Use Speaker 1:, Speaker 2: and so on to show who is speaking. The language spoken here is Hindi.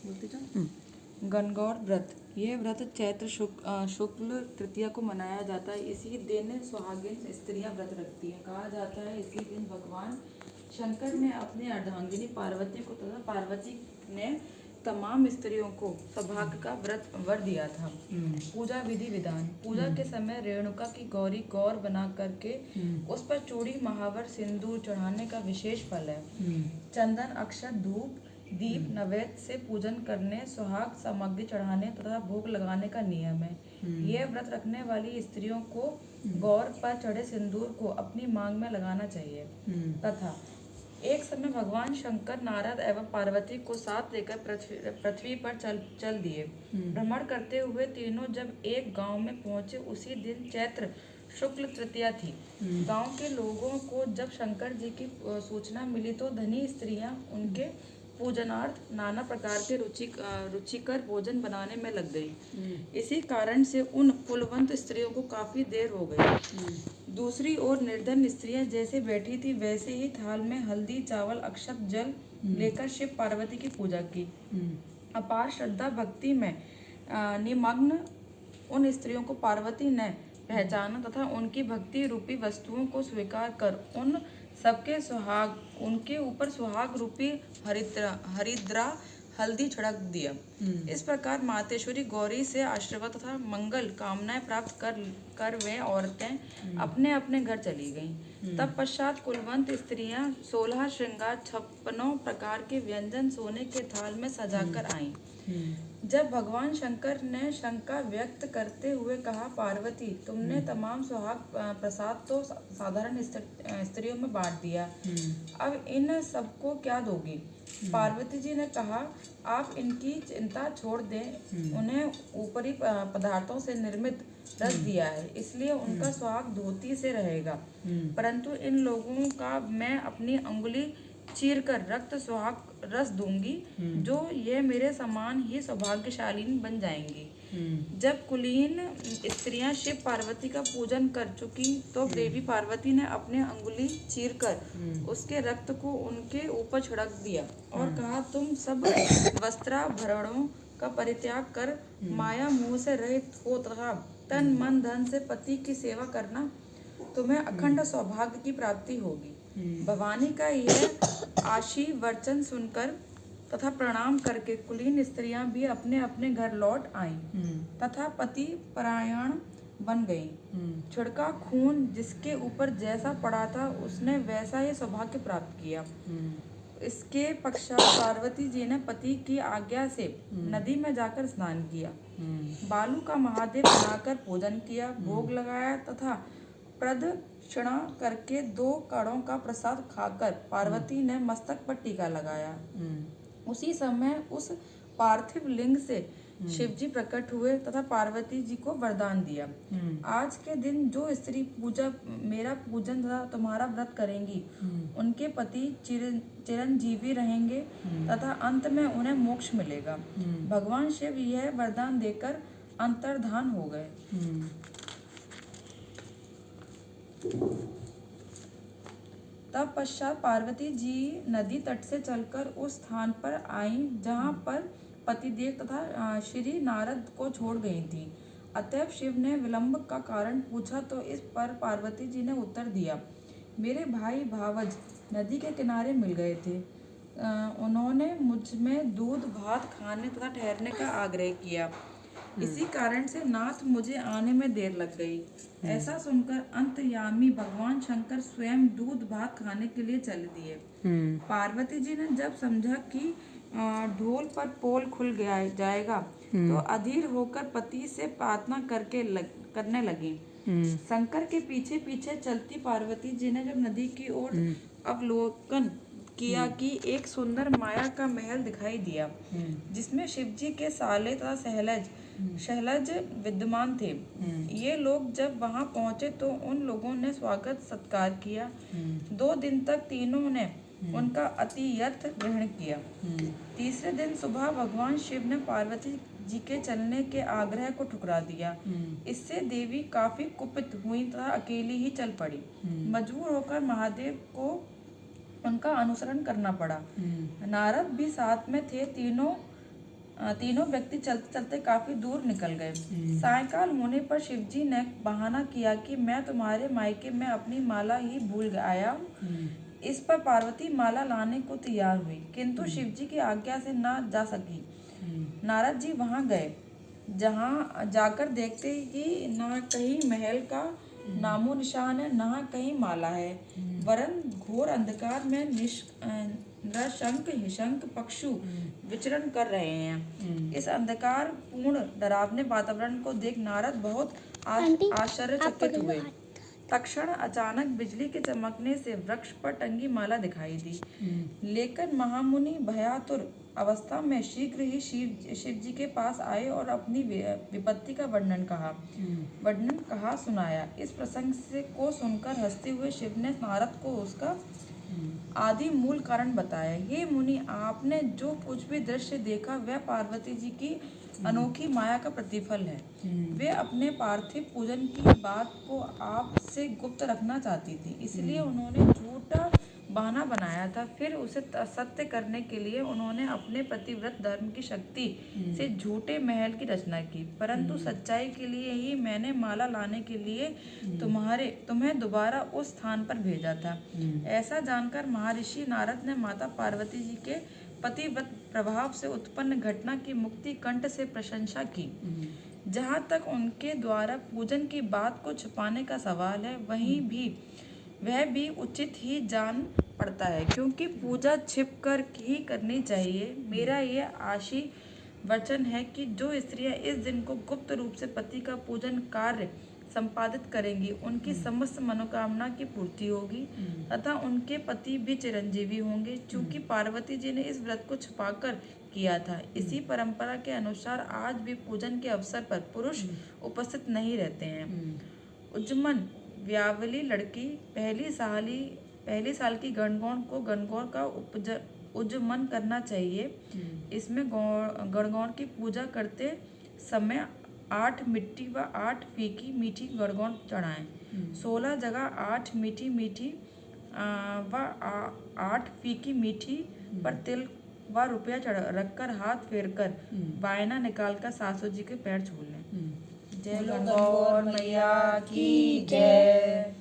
Speaker 1: बोलते जाओ। गणगौर व्रत। यह व्रत चैत्र शुक्ल तृतीया को मनाया जाता है। इसी दिन सुहागिन स्त्रियां व्रत रखती हैं। कहा जाता है इसी दिन भगवान शंकर ने अपनी अर्धांगिनी पार्वती को तथा पार्वती ने तमाम स्त्रियों को सौभाग्य का व्रत वर दिया था। पूजा विधि विधान। पूजा के समय रेणुका की गौरी गौर बना करके उस पर चूड़ी महावर सिंदूर चढ़ाने का विशेष फल है। चंदन अक्षत धूप दीप नैवेद्य से पूजन करने सुहाग सामग्री चढ़ाने तथा भोग लगाने का नियम है। यह व्रत रखने वाली स्त्रियों को गौर पर चढ़े सिंदूर को अपनी मांग में लगाना चाहिए। तथा एक समय भगवान शंकर नारद एवं पार्वती को साथ लेकर पृथ्वी पर चल दिए। भ्रमण करते हुए तीनों जब एक गांव में पहुंचे, उसी दिन चैत्र शुक्ल तृतीया थी। गांव के लोगों को जब शंकर जी की सूचना मिली तो धनी स्त्रियां उनके पूजनार्थ नाना प्रकार के रुचिकर भोजन बनाने में लग गई। इसी कारण से उन कुलवंत स्त्रियों को काफी देर हो गई। दूसरी ओर निर्धन स्त्रियां जैसे बैठी थी वैसे ही थाल में हल्दी चावल अक्षत जल लेकर शिव पार्वती की पूजा की। अपार श्रद्धा भक्ति में निमग्न उन स्त्रियों को पार्वती ने पहचाना तथा उनकी भक्ति रूपी वस्तुओं को स्वीकार कर उनके ऊपर सुहाग रूपी हरिद्रा हल्दी छिड़क दिया। इस प्रकार मातेश्वरी गौरी से आशीर्वाद तथा मंगल कामनाएं प्राप्त कर वे औरतें अपने अपने घर चली गईं। तब पश्चात कुलवंत स्त्रियां 16 श्रृंगार 56 प्रकार के व्यंजन सोने के थाल में सजाकर आईं। जब भगवान शंकर ने शंका व्यक्त करते हुए कहा, पार्वती तुमने तमाम सुहाग प्रसाद तो साधारण स्त्रियों में बांट दिया, अब इन सबको क्या दोगी? पार्वती जी ने कहा, आप इनकी चिंता छोड़ दें, उन्हें ऊपरी पदार्थों से निर्मित रस दिया है, इसलिए उनका सुहाग धोती से रहेगा, परंतु इन लोगों का मैं अपनी अंगुली चीर कर रक्त सुहाग रस दूंगी, जो ये मेरे समान ही सौभाग्यशालिनी बन जाएंगी। जब कुलीन स्त्रियां शिव पार्वती का पूजन कर चुकी तो देवी पार्वती ने अपने अंगुली चीरकर उसके रक्त को उनके ऊपर छिड़क दिया और कहा, तुम सब वस्त्राभरणों का परित्याग कर माया मोह से रहित हो तथा तन मन धन से पति की सेवा करना, तुम्हें अखंड सौभाग्य की प्राप्ति होगी। भवानी का यह आशीर्वचन सुनकर तथा प्रणाम करके कुलीन स्त्रियां भी अपने अपने घर लौट आईं तथा पति परायण बन गईं। छिड़का खून जिसके ऊपर जैसा पड़ा था उसने वैसा ही सौभाग्य प्राप्त किया। इसके पश्चात पार्वती जी ने पति की आज्ञा से नदी में जाकर स्नान किया, बालू का महादेव बनाकर पूजन किया, भोग लगाया तथा प्रदक्षिणा करके 2 कड़ों का प्रसाद खाकर पार्वती ने मस्तक पर टीका लगाया। उसी समय उस पार्थिव लिंग से शिवजी प्रकट हुए तथा पार्वती जी को वरदान दिया, आज के दिन जो स्त्री मेरा पूजन तथा तुम्हारा व्रत करेंगी उनके पति चिरंजीवी रहेंगे तथा अंत में उन्हें मोक्ष मिलेगा। भगवान शिव यह वरदान देकर अंतर्धान हो गए। तब पश्चात पार्वती जी नदी तट से चलकर उस स्थान पर आईं जहाँ पर पतिदेव तथा श्री नारद को छोड़ गई थी। अतएव शिव ने विलंब का कारण पूछा तो इस पर पार्वती जी ने उत्तर दिया, मेरे भाई भावज नदी के किनारे मिल गए थे, उन्होंने मुझ में दूध भात खाने तथा ठहरने का आग्रह किया, इसी कारण से नाथ मुझे आने में देर लग गई। ऐसा सुनकर अंतर्यामी भगवान शंकर स्वयं दूध भात खाने के लिए चल दिए। पार्वती जी ने जब समझा कि ढोल पर पोल खुल जाएगा तो अधीर होकर पति से प्रार्थना करने लगी। शंकर के पीछे पीछे चलती पार्वती जी ने जब नदी की ओर अवलोकन किया कि एक सुंदर माया का महल दिखाई दिया, जिसमें शिवजी के साले तथा शैलज विद्यमान थे। ये लोग जब वहां पहुंचे तो उन लोगों ने स्वागत सत्कार किया। 2 दिन तक तीनों ने उनका अतियथ ग्रहण किया। तीसरे दिन सुबह भगवान शिव ने पार्वती जी के चलने के आग्रह को ठुकरा दिया। इससे देवी काफी कुपित हुई तथा अकेली ही चल पड़ी। मजबूर होकर महादेव को उनका अनुसरण करना पड़ा। नारद भी साथ में थे। तीनों तीनों व्यक्ति चलते चलते काफी दूर निकल गए। सायंकाल होने पर शिवजी ने बहाना किया कि मैं तुम्हारे मायके में अपनी माला ही भूल आया। इस पर पार्वती माला लाने को तैयार हुई, किंतु शिवजी की आज्ञा से ना जा सकी। नारद जी वहां गए, जहां जाकर देखते ही ना कहीं महल का नामो निशान है, ना कहीं माला है, वरन घोर अंधकार में निशंक हिशंक पक्षु विचरण कर रहे हैं। इस अंधकार पूर्ण डरावने वातावरण को देख नारद बहुत आश्चर्यचकित हुए। तत्क्षण अचानक बिजली के चमकने से वृक्ष पर टंगी माला दिखाई दी, लेकिन महामुनि भयातुर अवस्था में शीघ्र ही शिव जी के पास आए और अपनी विपत्ति का वर्णन कहा सुनाया। इस प्रसंग को सुनकर हंसते हुए शिव ने नारद को उसका आदि मूल कारण बताया। हे मुनि, आपने जो कुछ भी दृश्य देखा वह पार्वती जी की अनोखी माया का प्रतिफल है। वे अपने पार्थिव पूजन की बात को आपसे गुप्त रखना चाहती थी, इसलिए उन्होंने झूठा बहाना बनाया था। फिर उसे सत्य करने के लिए उन्होंने अपने पतिव्रत धर्म की शक्ति से झूठे महल की रचना की, परंतु सच्चाई के लिए ही मैंने माला लाने के लिए तुम्हें दोबारा उस स्थान पर भेजा था। ऐसा जानकर महर्षि नारद ने माता पार्वती जी के पतिव्रत प्रभाव से उत्पन्न घटना की मुक्ति कंठ से प्रशंसा की। जहाँ तक उनके द्वारा पूजन की बात को छुपाने का सवाल है, वह भी उचित ही जान पड़ता है, क्योंकि पूजा छिप कर ही करनी चाहिए। मेरा ये आशीर्वचन है कि जो स्त्रियां इस दिन को गुप्त रूप से पति का पूजन कार्य संपादित करेंगी, उनकी समस्त मनोकामना की पूर्ति होगी तथा उनके पति भी चिरंजीवी होंगे। चूंकि पार्वती जी ने इस व्रत को छुपाकर किया था, इसी परंपरा के अनुसार आज भी पूजन के अवसर पर पुरुष उपस्थित नहीं रहते हैं। उज्जमन व्यावली लड़की पहली साल की गणगौर को गणगौर का उज्जमन करना चाहिए। इसमें गणगौर की पूजा करते समय 8 मिट्टी व 8 फीकी मीठी गणगौर चढ़ाएं। 16 जगह 8 मीठी व 8 फीकी मीठी पर तिल व रुपया रखकर हाथ फेरकर वायना निकालकर सासू जी के पैर छू लें। जय गणगौर मैया की जय।